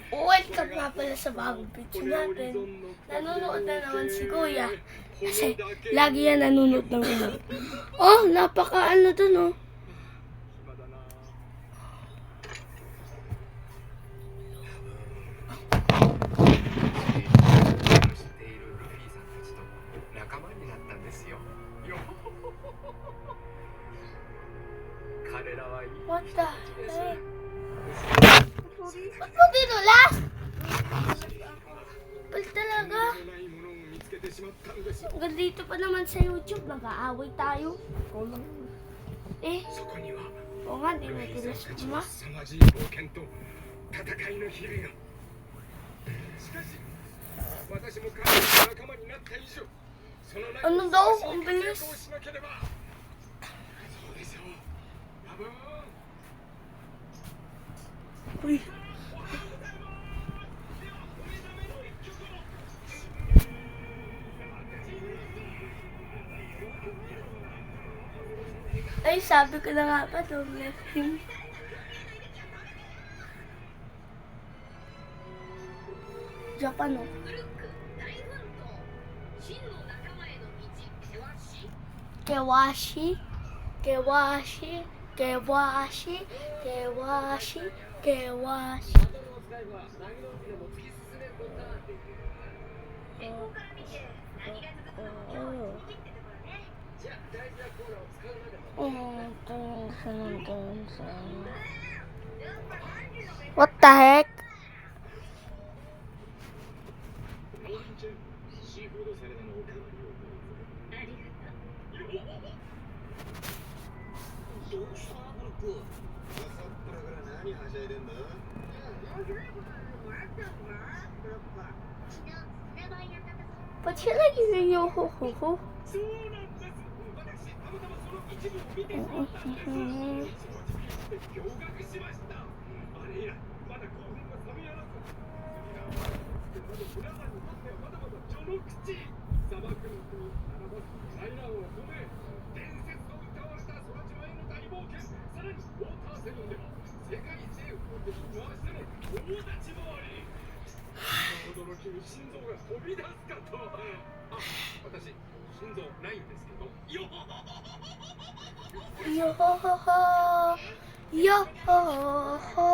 Welcome nga pala sa bagong video natin. Nanonood na naman si Kuya. Kasi lagi yan nanonood ng ino. Oh, napaka ano dun oh. What the heck? Ba't mo dinulas? Ba't talaga? Ganito pa naman sa YouTube, mag-aaway tayo. Eh, oo nga, di na dinulas ko ma. Ano daw? Ang bilis. Uy. Ay, sabi ko na nga pa, don't let him. Japan, oh. Kewashi, Kewashi, Kewashi, Kewashi, Kewashi. What the heck? But you like using your ho-ho-ho? Yo-ho-ho-ho, yo-ho-ho.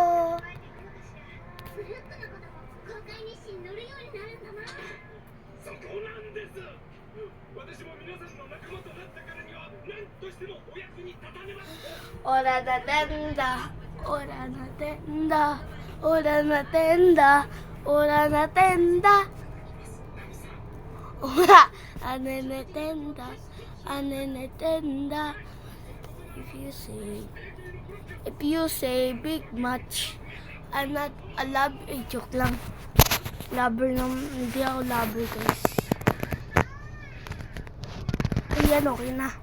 Ora na tenda, ora na tenda, ora na tenda, ora na tenda. Ora, anene tenda, anene tenda. If you say big much, I'm not a lover. Eh, joke lang. Lover naman. Hindi ako lover, guys. Ayan, okay na.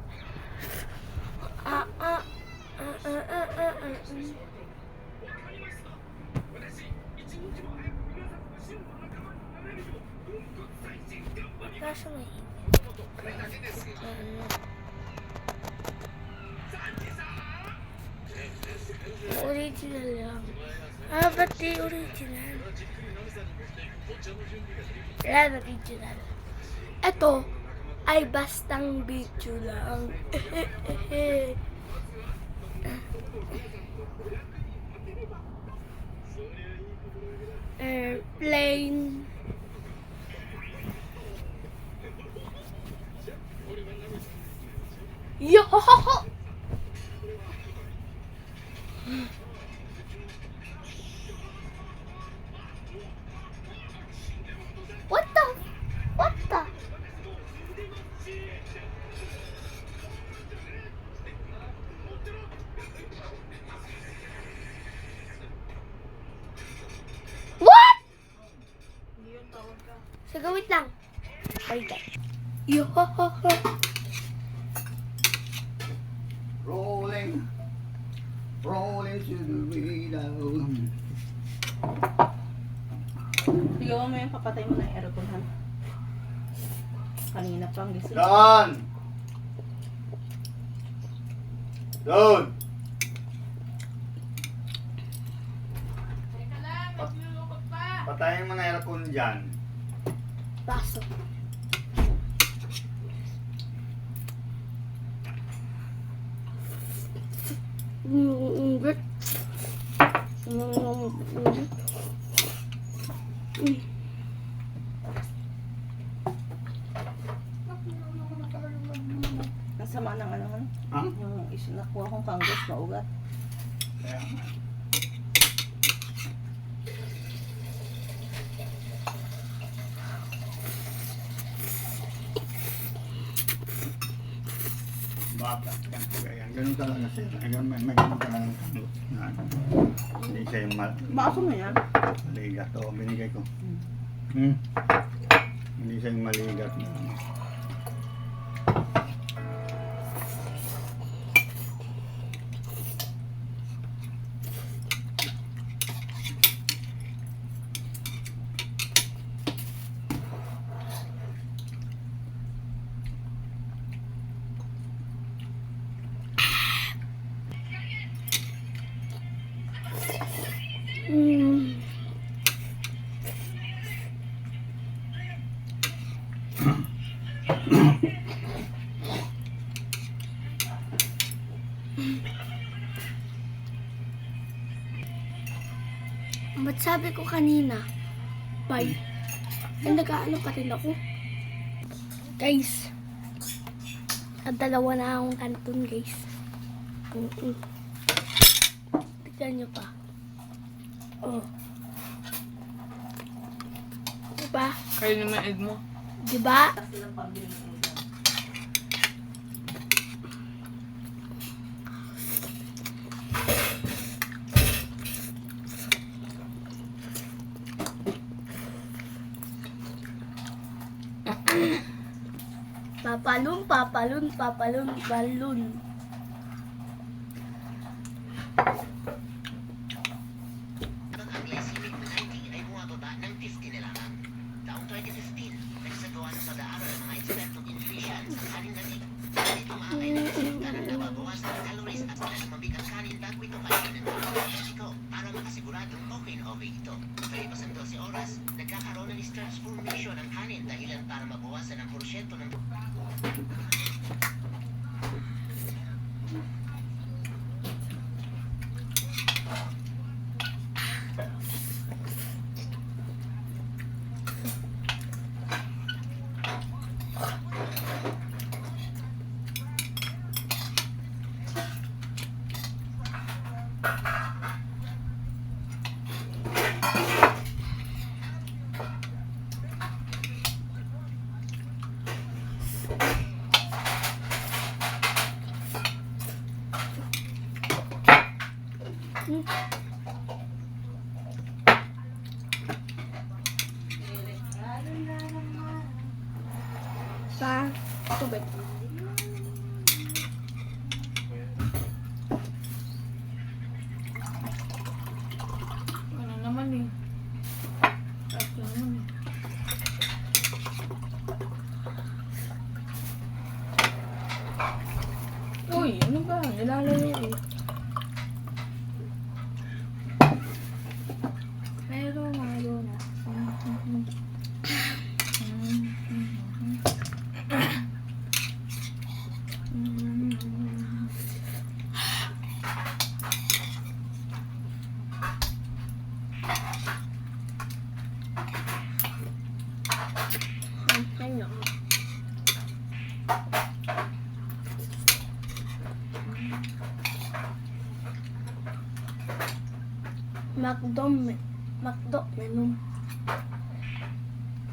Kaso may original lang. Ah, ba't di original? Yan, original. Ito ay bastang video lang. Airplane. Yo-ho-ho-ho! What the? What the? What? Sige, wait lang. Wait lang. Yo-ho-ho-ho! Rolling, rolling to the window. Tigawan mo yung papatay mo na yung aircon, ha? Kanina pang gising. Don! Don! Patayin mo na aircon dyan. Baso. Ingit. Ang sama ng ano, Ha? yung nakuha kong kanggos, maugat. Kaya nga. Bata. Yan. Ganun talaga siya. Ganun, may ganun talaga ng kanot. Na, hindi siya yung Baso mo yan? maligat. Oo, binigay ko. Hmm. Hmm. Hindi siya yung maligat. Na, Ba't sabi ko kanina, bye. Ay, nag-ano pa rin ako. Guys, at dalawa na akong kanton, guys. Tignan nyo pa. Oh. Diba? Kayo naman, Ed mo. Diba? Kasi lang pambili ko dyan. Papalun, papalun, papalun, balun. Ang glycemic na 90 ay bumababa ng 50 na lamang. Taong 2015, nagsagawa ng pag-aaral ng mga ekspertong nutrition sa kanin na ito. Ito maangay ng resulta ng nababawasan ng calories at pinalumabig ang kanin bago ito kainin ng mga Mexico para makasiguradong okay na okay ito. Kalipas ang 12 oras, nagkakaroon ng starch formation ang kanin dahilan para mabawasan ang porsyento ng Pa, tubig. Ano naman eh. Sarap naman eh. Uy, ano ba? Nilalaro eh. Meron na. Ano? Macdo menu.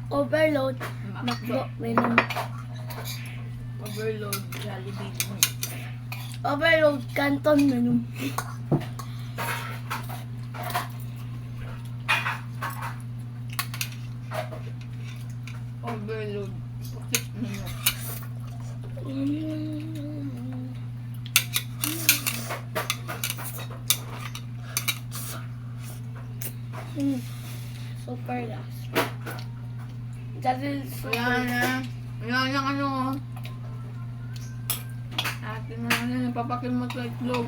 Overload, Macdo menu. Overload, Jollibee. Overload, Canton menu. Overload. Pocket menu. Super last. Dahil Wala super. na. Wala na ano. Atin na ano, napapakin mo sa itlog.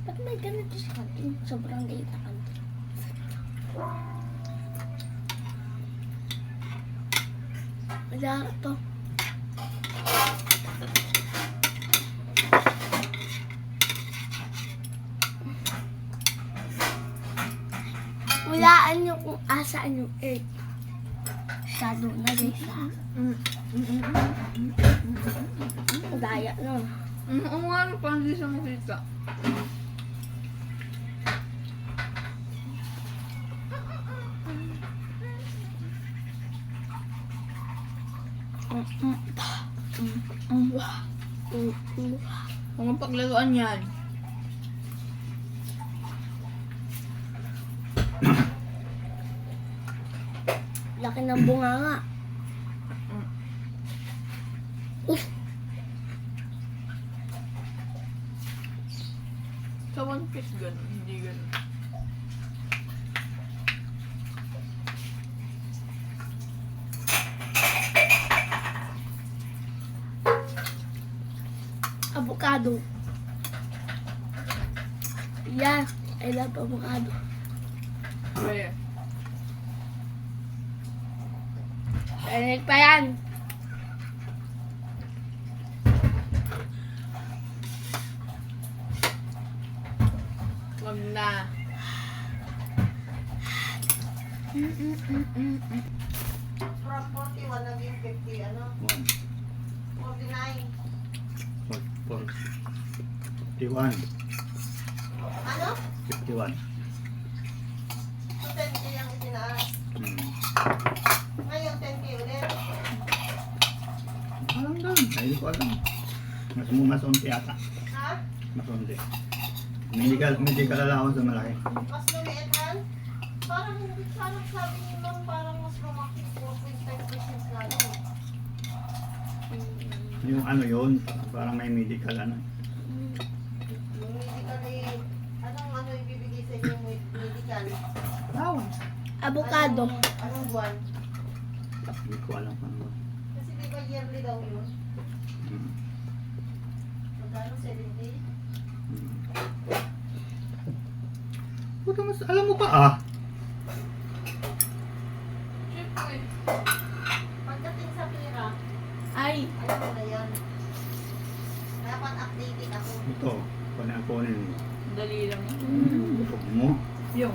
Ba't may ganito sa kantin? Sobrang liit na kantin. Wala to. Walaan nyo kung asaan yung earth. Shadow na guys ha. Daya no. Oo nga, ano, parang di siya makita. Huwag mong paglaruan yan. Laki ng bunganga. Sa One Piece gano'n, hindi gano'n. Avocado. Yeah, I love avocado. Where? Paninig pa yan. Wag na. From 41 naging 50, ano? 49. 51. Ano? 51. So 10K ang itinaas. Ngayon 10K ulit. Alam lang. Hindi ko alam. Mas unti ata. Ha? Mas unti. Medical allowance sa malaki. Mas lumiit han? Parang sabi ni ma'am, parang mas lumaki 4.5% na lang. Yung ano yun, parang may medical ano. Yung medical eh, anong ano ibibigay sa inyo yung medical? Wow. Avocado. Anong buwan? Hindi ko alam kung ano. Kasi di ba yearly daw yun? Hmm. Magkano? 70? Puta, mas alam mo pa ah. Siyempre. Pagdating sa pera, Ay, alam mo na yan. Dapat updated ako. Ito, kunin mo. Dali lang. Bukog mo. Yung.